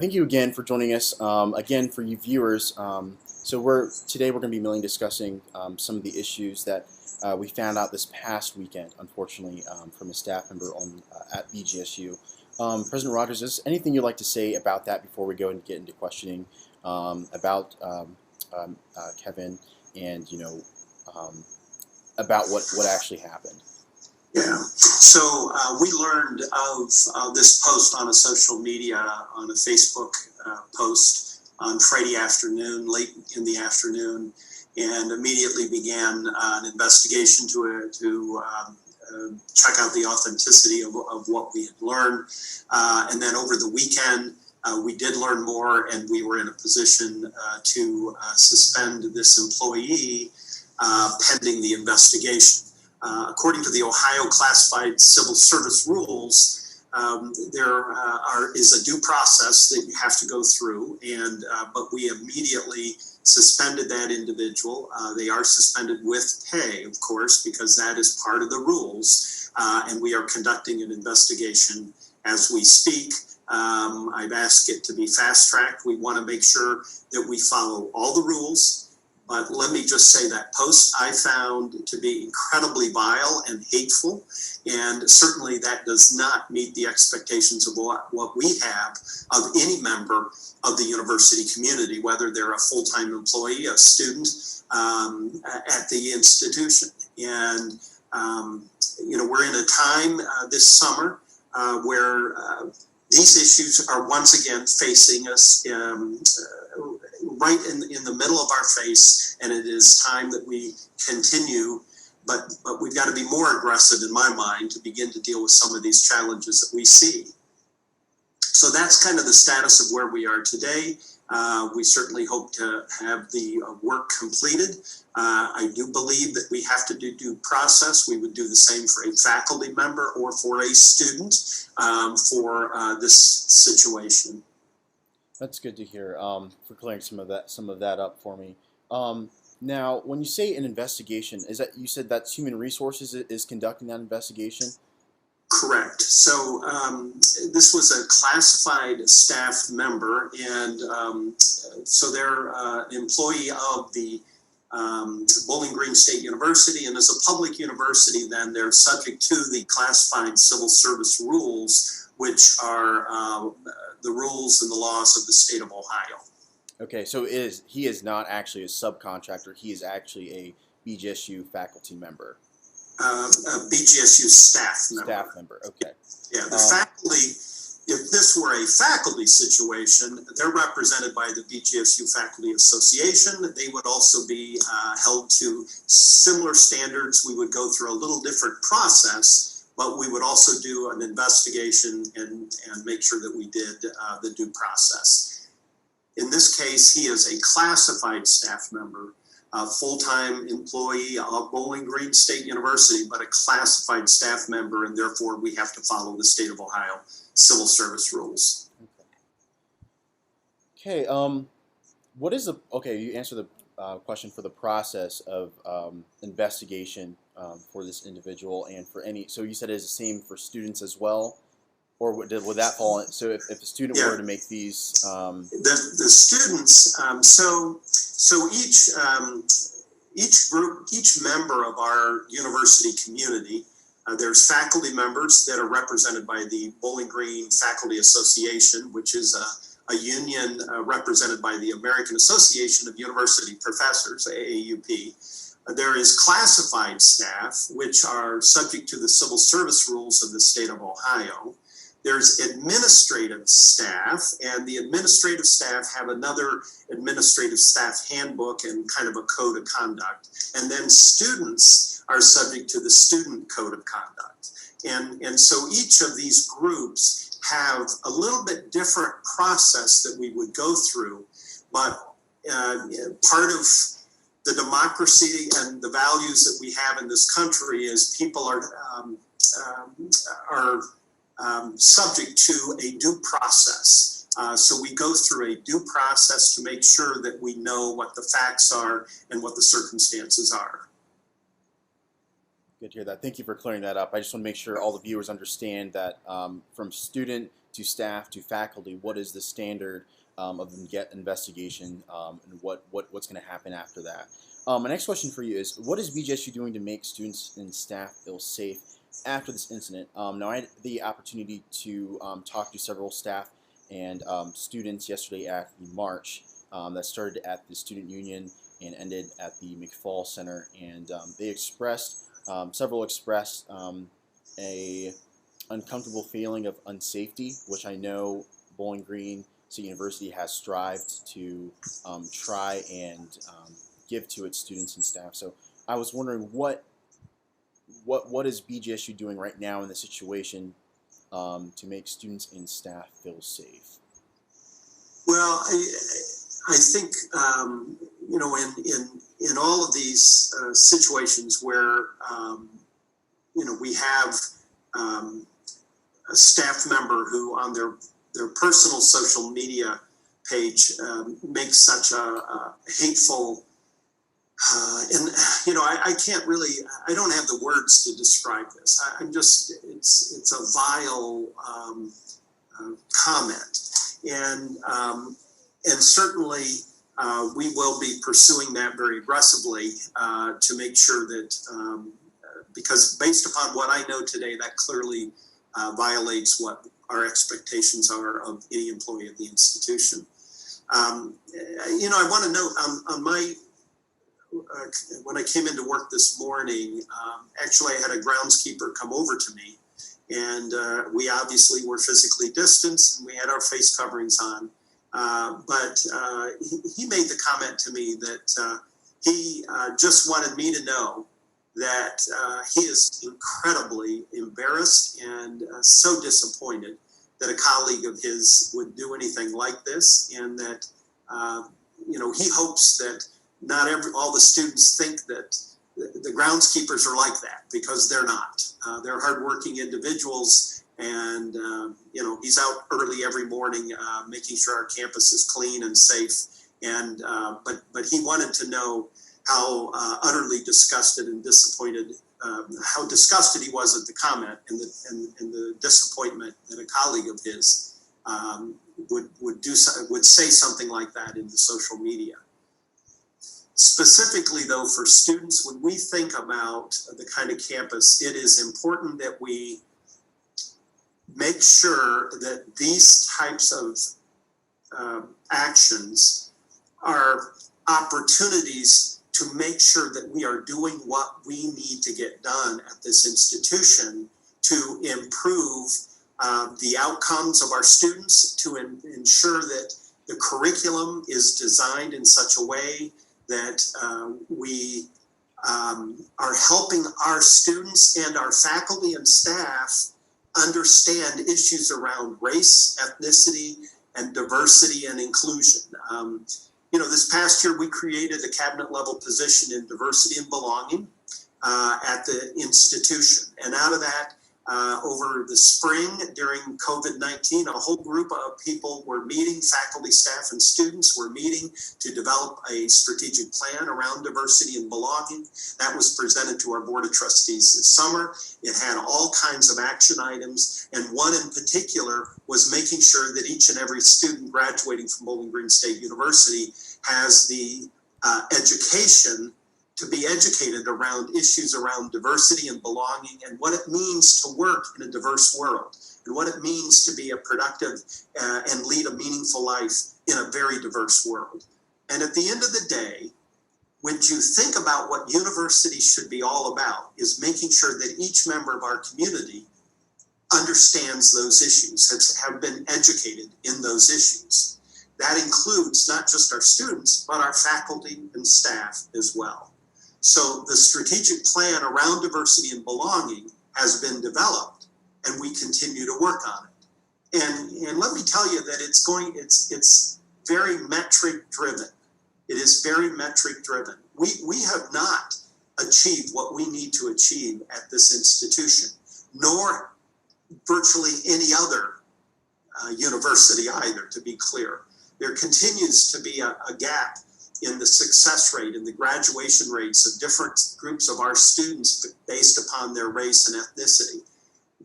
Thank you again for joining us. Again, for you viewers, today we're going to be mainly discussing some of the issues that we found out this past weekend, unfortunately, from a staff member at BGSU. President Rogers, is there anything you'd like to say about that before we go and get into questioning about Kevin and about what actually happened? Yeah. So we learned of this post on a social media, on a Facebook post on Friday afternoon, late in the afternoon, and immediately began an investigation to check out the authenticity of what we had learned. And then over the weekend, we did learn more, and we were in a position to suspend this employee pending the investigation. According to the Ohio Classified Civil Service Rules, there is a due process that you have to go through, and but we immediately suspended that individual. They are suspended with pay, of course, because that is part of the rules, and we are conducting an investigation as we speak. I've asked it to be fast-tracked. We want to make sure that we follow all the rules. But let me just say that post I found to be incredibly vile and hateful, and certainly that does not meet the expectations of what we have of any member of the university community, whether they're a full-time employee, a student at the institution. And, we're in a time this summer where these issues are once again facing us right in the middle of our face, and it is time that we continue, but we've got to be more aggressive in my mind to begin to deal with some of these challenges that we see. So that's kind of the status of where we are today. We certainly hope to have the work completed. I do believe that we have to do due process. We would do the same for a faculty member or for a student for this situation. That's good to hear, for clearing some of that up for me. Now, when you say an investigation, is that you said that's Human Resources is conducting that investigation? Correct. So this was a classified staff member, and so they're an employee of the Bowling Green State University, and as a public university, then they're subject to the classified civil service rules, which are the rules and the laws of the state of Ohio. Okay, so he is not actually a subcontractor. He is actually a BGSU faculty member. A BGSU staff member. Staff member, okay. Yeah, the faculty, if this were a faculty situation, they're represented by the BGSU Faculty Association. They would also be held to similar standards. We would go through a little different process, but we would also do an investigation and make sure that we did the due process. In this case, he is a classified staff member, a full-time employee of Bowling Green State University, but a classified staff member, and therefore we have to follow the state of Ohio civil service rules. Okay. You answered the question for the process of investigation for this individual and for any. So you said it's the same for students as well, or would that fall? So if a student were to make these, the students. So each group, each member of our university community. There's faculty members that are represented by the Bowling Green Faculty Association, which is a union represented by the American Association of University Professors, AAUP. There is classified staff, which are subject to the civil service rules of the state of Ohio. There's administrative staff, and the administrative staff have another administrative staff handbook and kind of a code of conduct. And then students are subject to the student code of conduct. And so each of these groups have a little bit different process that we would go through, but part of the democracy and the values that we have in this country is people are subject to a due process. So we go through a due process to make sure that we know what the facts are and what the circumstances are. Good to hear that. Thank you for clearing that up. I just want to make sure all the viewers understand that from student to staff, to faculty, what is the standard of the investigation, and what's going to happen after that. My next question for you is, what is BGSU doing to make students and staff feel safe after this incident? Now, I had the opportunity to talk to several staff and students yesterday at the march that started at the Student Union and ended at the McFall Center, and they expressed, several expressed a uncomfortable feeling of unsafety, which I know Bowling Green State University has strived to try and give to its students and staff. So I was wondering what is BGSU doing right now in this situation to make students and staff feel safe? Well, I think in all of these situations where we have a staff member who on their personal social media page makes such a hateful I can't really, I don't have the words to describe this. I'm just, it's a vile comment, and certainly we will be pursuing that very aggressively to make sure that because based upon what I know today, that clearly violates what our expectations are of any employee of the institution. I want to note on my when I came into work this morning, actually I had a groundskeeper come over to me, and we obviously were physically distanced and we had our face coverings on. But he made the comment to me that he just wanted me to know that he is incredibly embarrassed and so disappointed that a colleague of his would do anything like this, and that he hopes that not all the students think that the groundskeepers are like that, because they're not. They're hardworking individuals, and he's out early every morning making sure our campus is clean and safe. And but he wanted to know how utterly disgusted and disappointed, how disgusted he was at the comment and the disappointment that a colleague of his would say something like that in the social media. Specifically, though, for students, when we think about the kind of campus, it is important that we make sure that these types of actions are opportunities to make sure that we are doing what we need to get done at this institution to improve the outcomes of our students, to ensure that the curriculum is designed in such a way that we are helping our students and our faculty and staff understand issues around race, ethnicity, and diversity and inclusion. This past year we created a cabinet level position in diversity and belonging at the institution. And out of that, over the spring during COVID-19, a whole group of people were meeting, faculty, staff, and students were meeting to develop a strategic plan around diversity and belonging. That was presented to our Board of Trustees this summer. It had all kinds of action items, and one in particular was making sure that each and every student graduating from Bowling Green State University has the education to be educated around issues around diversity and belonging, and what it means to work in a diverse world, and what it means to be a productive and lead a meaningful life in a very diverse world. And at the end of the day, when you think about what university should be all about, is making sure that each member of our community understands those issues, have been educated in those issues. That includes not just our students, but our faculty and staff as well. So the strategic plan around diversity and belonging has been developed, and we continue to work on it. And let me tell you that it's very metric driven. It is very metric driven. We have not achieved what we need to achieve at this institution, nor virtually any other university either, to be clear. There continues to be a gap in the success rate and the graduation rates of different groups of our students based upon their race and ethnicity.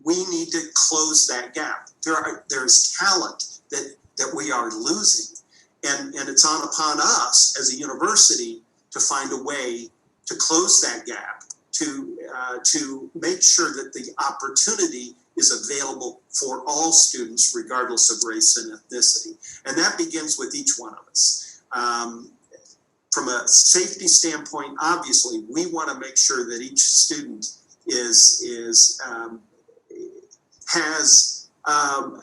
we need to close that gap. There's talent that we are losing, and it's upon us as a university to find a way to close that gap, to make sure that the opportunity is available for all students, regardless of race and ethnicity. And that begins with each one of us. From a safety standpoint, obviously, we want to make sure that each student has an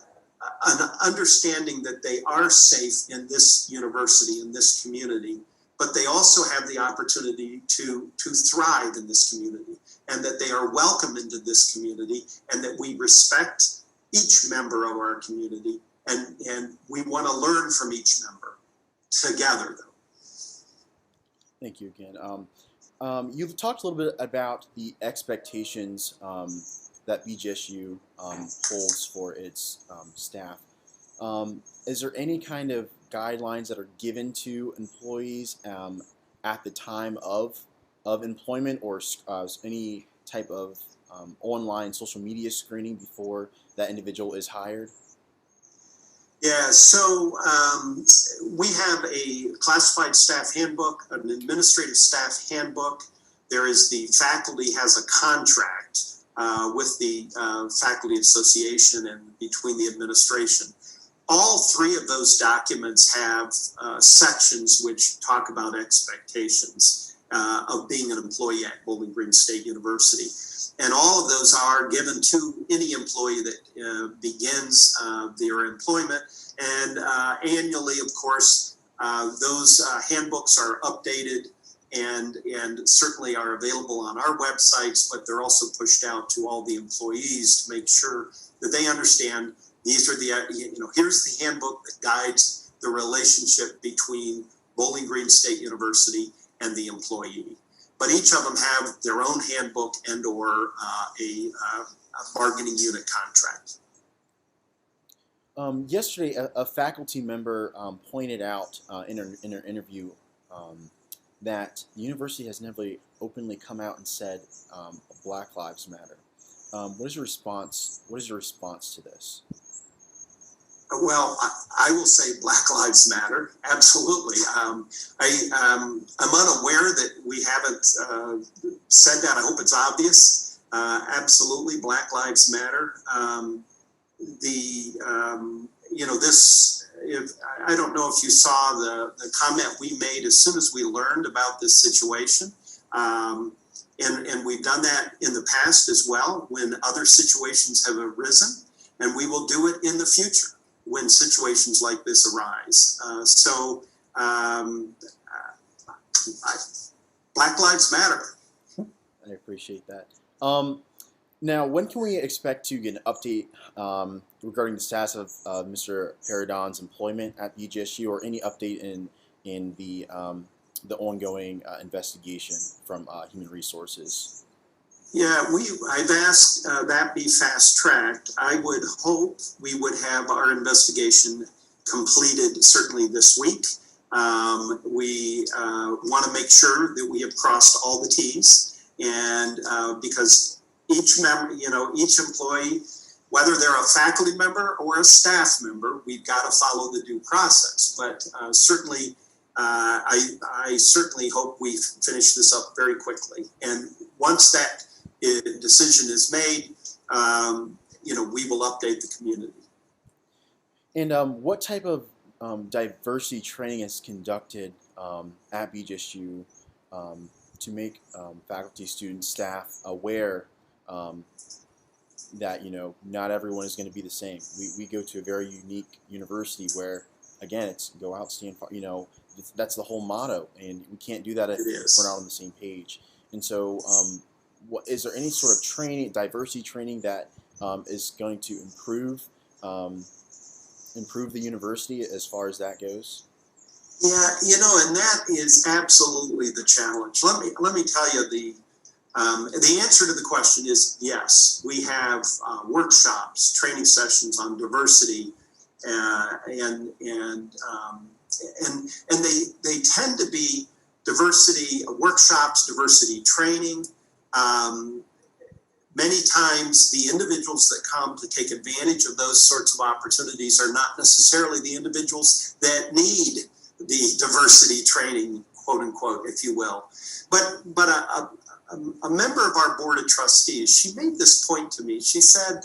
understanding that they are safe in this university, in this community, but they also have the opportunity to thrive in this community, and that they are welcome into this community, and that we respect each member of our community, and we want to learn from each member together, though. Thank you again. You've talked a little bit about the expectations that BGSU holds for its staff. Is there any kind of guidelines that are given to employees at the time of employment, or any type of online social media screening before that individual is hired? Yeah, so we have a classified staff handbook, an administrative staff handbook. There is the faculty has a contract with the faculty association and between the administration. All three of those documents have sections which talk about expectations of being an employee at Bowling Green State University. And all of those are given to any employee that begins their employment. And annually, of course, those handbooks are updated and certainly are available on our websites, but they're also pushed out to all the employees to make sure that they understand these are here's the handbook that guides the relationship between Bowling Green State University and the employee. But each of them have their own handbook and or a bargaining unit contract. Yesterday, a faculty member pointed out in an interview that the university has never openly come out and said Black Lives Matter. What is your response? What is your response to this? Well, I will say Black Lives Matter, absolutely. I'm unaware that we haven't said that. I hope it's obvious. Absolutely, Black Lives Matter. I don't know if you saw the comment we made as soon as we learned about this situation. And we've done that in the past as well when other situations have arisen, and we will do it in the future when situations like this arise. Black Lives Matter. I appreciate that. Now, when can we expect to get an update regarding the status of Mr. Paradon's employment at BGSU, or any update in the ongoing investigation from Human Resources? Yeah, I've asked that be fast-tracked. I would hope we would have our investigation completed certainly this week. We want to make sure that we have crossed all the T's, and because each member, each employee, whether they're a faculty member or a staff member, we've got to follow the due process. But certainly, I certainly hope we finish this up very quickly. And once that decision is made, we will update the community. And what type of diversity training is conducted at BGSU to make faculty, students, staff aware that not everyone is going to be the same? We go to a very unique university where, again, it's go out, stand, that's the whole motto, and we can't do that if we're not on the same page. And so, is there any sort of training, diversity training, that is going to improve the university as far as that goes? Yeah, and that is absolutely the challenge. Let me tell you, the answer to the question is yes. We have workshops, training sessions on diversity, and they tend to be diversity workshops, diversity training. Many times the individuals that come to take advantage of those sorts of opportunities are not necessarily the individuals that need the diversity training, quote unquote, if you will. But a member of our board of trustees, she made this point to me. She said,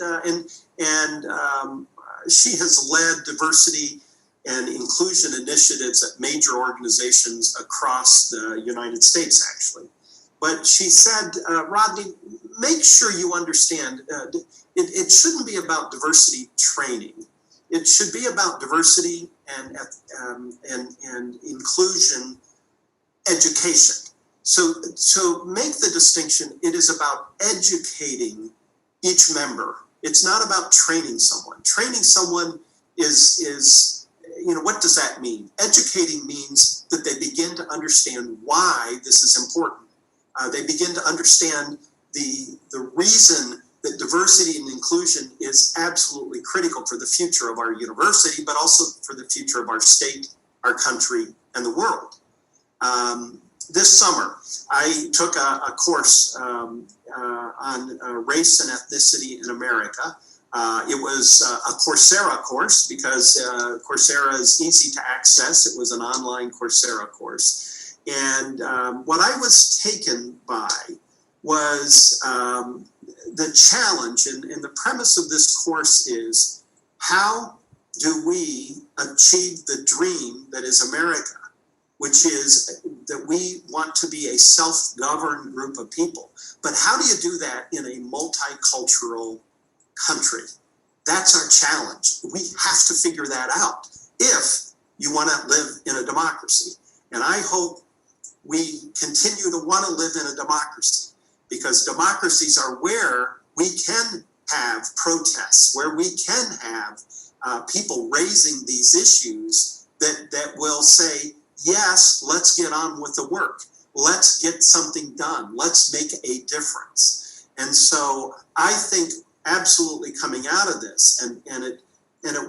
she has led diversity and inclusion initiatives at major organizations across the United States, actually. But she said, Rodney, make sure you understand, it shouldn't be about diversity training. It should be about diversity and inclusion education. So make the distinction. It is about educating each member. It's not about training someone. Training someone is what does that mean? Educating means that they begin to understand why this is important. They begin to understand the reason that diversity and inclusion is absolutely critical for the future of our university, but also for the future of our state, our country, and the world. This summer, I took a course on race and ethnicity in America. It was a Coursera course because Coursera is easy to access. It was an online Coursera course. And what I was taken by was the challenge, and the premise of this course is, how do we achieve the dream that is America, which is that we want to be a self-governed group of people. But how do you do that in a multicultural country? That's our challenge. We have to figure that out if you want to live in a democracy. And I hope we continue to want to live in a democracy, because democracies are where we can have protests, where we can have people raising these issues that will say, yes, let's get on with the work. Let's get something done. Let's make a difference. And so I think absolutely coming out of this, and it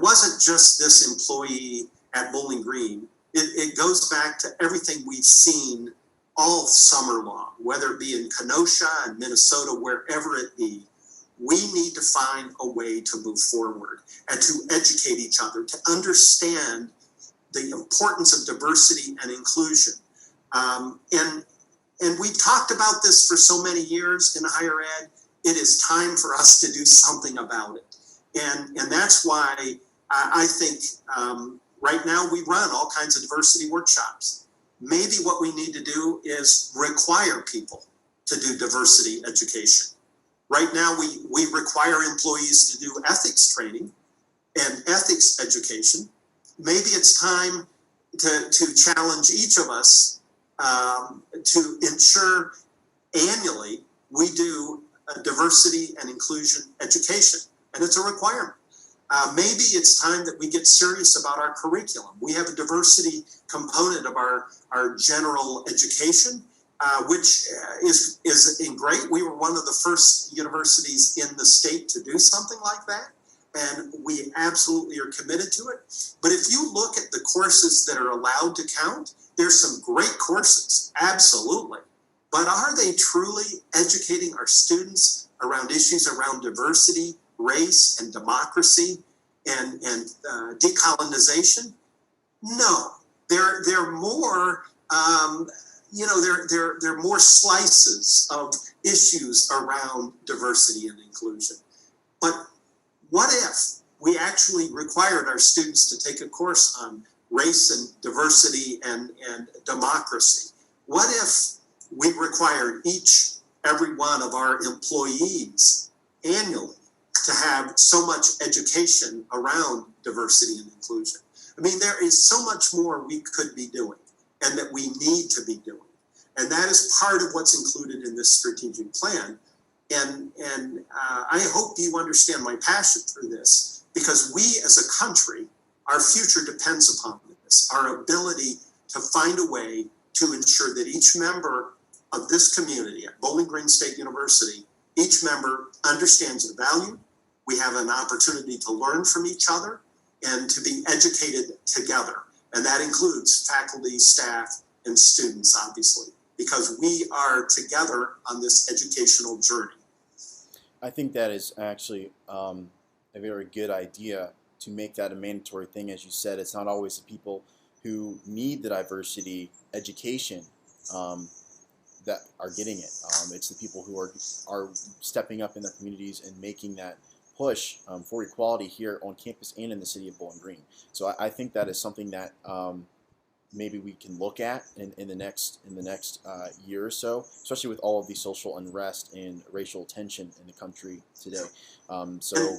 wasn't just this employee at Bowling Green. It goes back to everything we've seen all summer long, whether it be in Kenosha and Minnesota, wherever it be. We need to find a way to move forward and to educate each other, to understand the importance of diversity and inclusion. And we've talked about this for so many years in higher ed. It is time for us to do something about it. And that's why I think right now we run all kinds of diversity workshops. Maybe what we need to do is require people to do diversity education. Right now we require employees to do ethics training and ethics education. Maybe it's time to challenge each of us to ensure annually we do a diversity and inclusion education, and it's a requirement. Maybe it's time that we get serious about our curriculum. We have a diversity component of our general education, which is great. We were one of the first universities in the state to do something like that, and we absolutely are committed to it. But if you look at the courses that are allowed to count, there's some great courses, absolutely. But are they truly educating our students around issues around diversity, race, and democracy, and decolonization? No, they're more, they're more slices of issues around diversity and inclusion. But what if we actually required our students to take a course on race and diversity and democracy? What if we required every one of our employees annually to have so much education around diversity and inclusion? I mean, there is so much more we could be doing and that we need to be doing. And that is part of what's included in this strategic plan. And I hope you understand my passion for this, because we as a country, our future depends upon this, our ability to find a way to ensure that each member of this community at Bowling Green State University, each member understands the value. We have an opportunity to learn from each other and to be educated together. And that includes faculty, staff, and students, obviously, because we are together on this educational journey. I think that is actually a very good idea to make that a mandatory thing. As you said, it's not always the people who need the diversity education um, that are getting it. It's the people who are stepping up in their communities and making that push for equality here on campus and in the city of Bowling Green. So I think that is something that maybe we can look at in the next year or so, especially with all of the social unrest and racial tension in the country today. So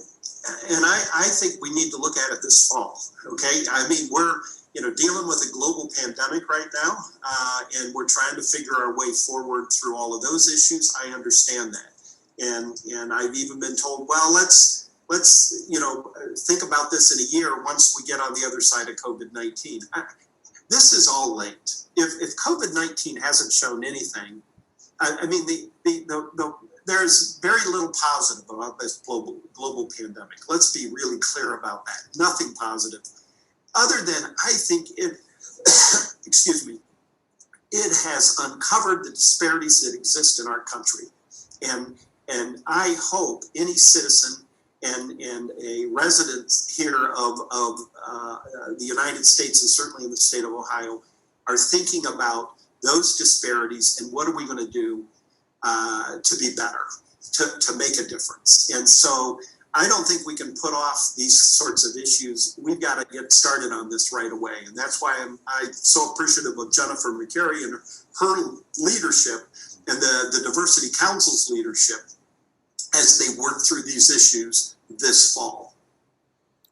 And I think we need to look at it this fall. Okay, I mean we're dealing with a global pandemic right now, and we're trying to figure our way forward through all of those issues. I understand that, and I've even been told, well, let's think about this in a year once we get on the other side of COVID-19. This is all late. If COVID-19 hasn't shown anything, I mean there's very little positive about this global pandemic. Let's be really clear about that. Nothing positive, other than I think it, excuse me, it has uncovered the disparities that exist in our country, and I hope any citizen and a resident here of the United States, and certainly in the state of Ohio, are thinking about those disparities and what are we going to do to be better, to make a difference. And so I don't think we can put off these sorts of issues. We've got to get started on this right away. And that's why I'm so appreciative of Jennifer McCary and her leadership and the Diversity Council's leadership as they work through these issues this fall.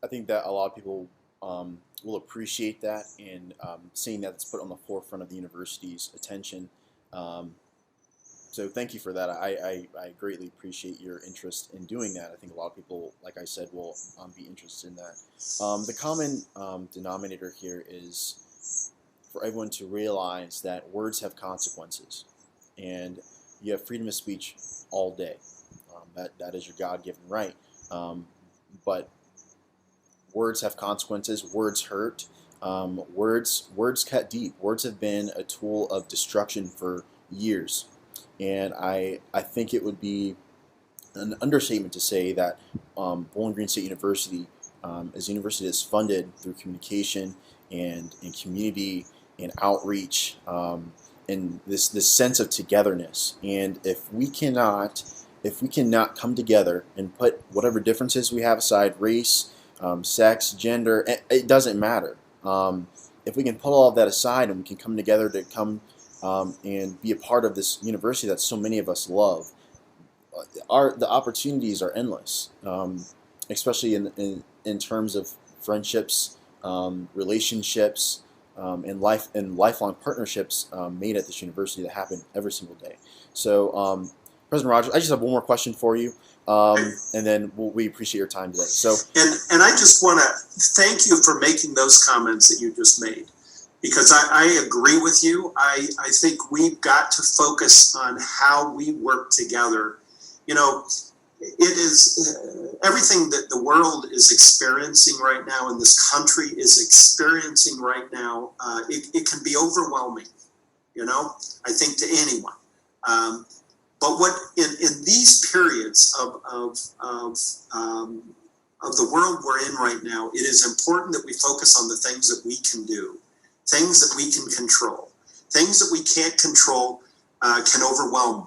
I think that a lot of people will appreciate that, and seeing that it's put on the forefront of the university's attention. So thank you for that. I greatly appreciate your interest in doing that. I think a lot of people, like I said, will be interested in that. The common denominator here is for everyone to realize that words have consequences, and you have freedom of speech all day. That is your God-given right. But words have consequences. Words hurt. Words cut deep. Words have been a tool of destruction for years. And I think it would be an understatement to say that Bowling Green State University is a university that's funded through communication and community and outreach and this sense of togetherness. And if we cannot come together and put whatever differences we have aside, race, sex, gender, it doesn't matter. If we can put all of that aside and we can come together to come and be a part of this university that so many of us love, the opportunities are endless, especially in terms of friendships, relationships, and lifelong partnerships made at this university that happen every single day. So, President Rogers, I just have one more question for you, and then we appreciate your time today. So, and I just want to thank you for making those comments that you just made, because I agree with you. I think we've got to focus on how we work together. It is everything that the world is experiencing right now, and this country is experiencing right now. It can be overwhelming, I think, to anyone. But what in these periods of the world we're in right now, it is important that we focus on the things that we can do, things that we can control. Things that we can't control can overwhelm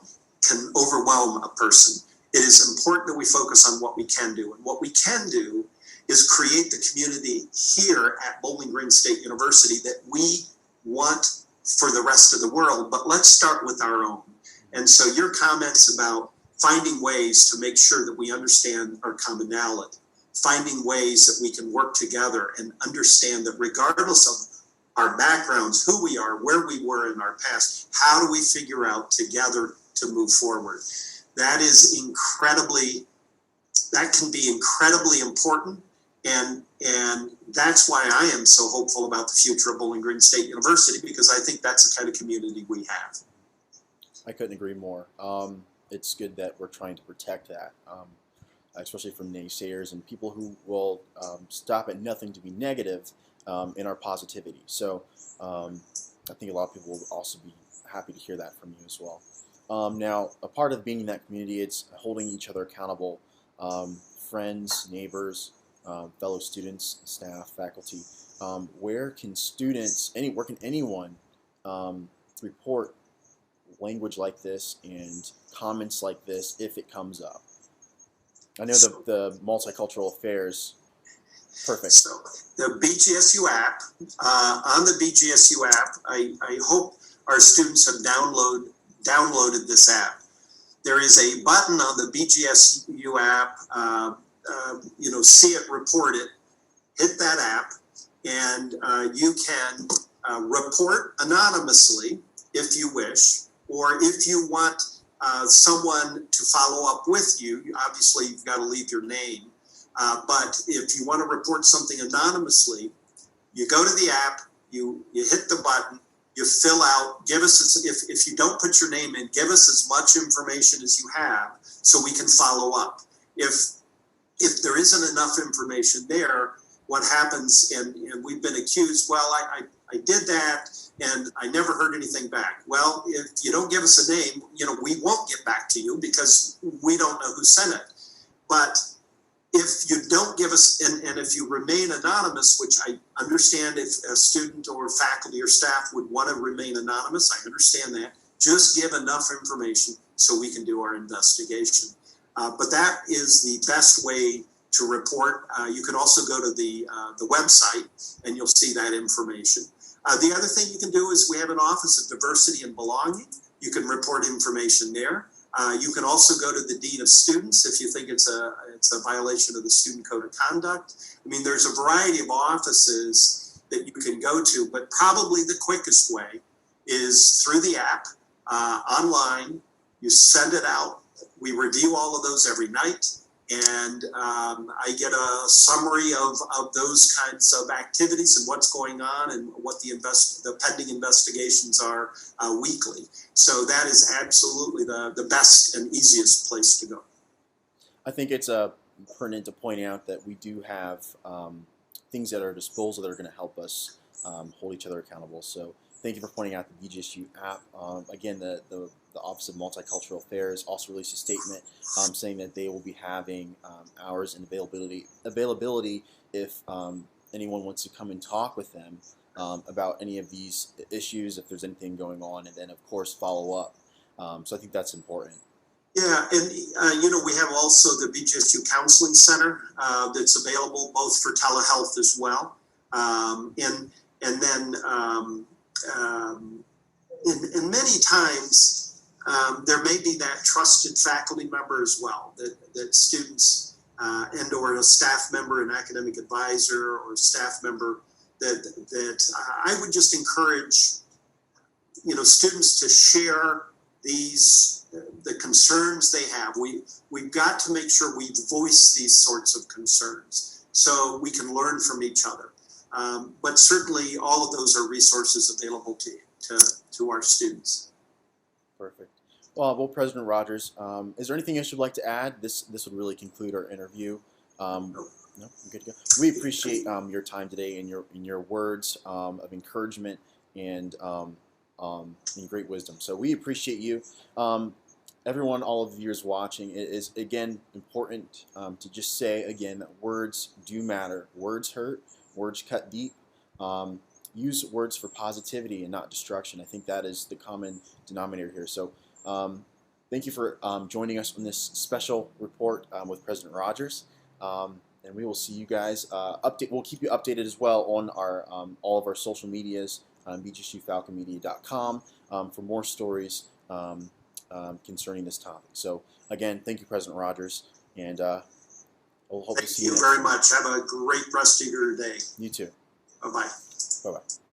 a person. It is important that we focus on what we can do, and what we can do is create the community here at Bowling Green State University that we want for the rest of the world. But let's start with our own. And so your comments about finding ways to make sure that we understand our commonality, finding ways that we can work together and understand that regardless of our backgrounds, who we are, where we were in our past, how do we figure out together to move forward? That can be incredibly important. And that's why I am so hopeful about the future of Bowling Green State University, because I think that's the kind of community we have. I couldn't agree more. It's good that we're trying to protect that, especially from naysayers and people who will stop at nothing to be negative in our positivity. So I think a lot of people will also be happy to hear that from you as well. Now, a part of being in that community, it's holding each other accountable, friends, neighbors, fellow students, staff, faculty. Where can where can anyone report language like this and comments like this if it comes up? I know the multicultural affairs. Perfect. So the BGSU app, on the BGSU app, I hope our students have downloaded this app. There is a button on the BGSU app, see it, report it, hit that app, and you can report anonymously if you wish, or if you want someone to follow up with you, obviously you've got to leave your name. But if you want to report something anonymously, you go to the app, you hit the button, you fill out, give us, if you don't put your name in, give us as much information as you have so we can follow up. If there isn't enough information there, what happens, and we've been accused, well, I did that and I never heard anything back. Well, if you don't give us a name, we won't get back to you because we don't know who sent it. But if you don't give us, and if you remain anonymous, which I understand if a student or faculty or staff would want to remain anonymous, I understand that. Just give enough information so we can do our investigation. But that is the best way to report. You can also go to the website and you'll see that information. The other thing you can do is we have an Office of Diversity and Belonging. You can report information there. You can also go to the Dean of Students if you think it's a violation of the Student Code of Conduct. I mean, there's a variety of offices that you can go to, but probably the quickest way is through the app, online. You send it out. We review all of those every night, and I get a summary of those kinds of activities and what's going on and what the pending investigations are weekly. So that is absolutely the best and easiest place to go. I think it's pertinent to point out that we do have things at our disposal that are going to help us hold each other accountable. So thank you for pointing out the BGSU app. Again, the Office of Multicultural Affairs also released a statement saying that they will be having hours and availability if anyone wants to come and talk with them about any of these issues, if there's anything going on, and then of course follow up. So I think that's important. Yeah, and we have also the BGSU Counseling Center that's available both for telehealth as well, and then many times there may be that trusted faculty member as well that students and or a staff member, an academic advisor or staff member that I would just encourage students to share the concerns they have. We've got to make sure we voice these sorts of concerns so we can learn from each other. But certainly all of those are resources available to our students. Perfect. Well, President Rogers, is there anything else you'd like to add? This would really conclude our interview. No, you're good to go. We appreciate your time today and your words of encouragement and great wisdom. So we appreciate you. Everyone, all of the viewers watching, it is again important to just say again that words do matter. Words hurt. Words cut deep. Use words for positivity and not destruction. I think that is the common denominator here. So thank you for joining us on this special report with President Rogers. And we will see you guys. We'll keep you updated as well on our all of our social medias, BGSUFalconMedia.com, for more stories concerning this topic. So again, thank you, President Rogers, and we'll hope to see you. Thank you very much. Have a great rest of your day. You too. Bye-bye. Bye-bye.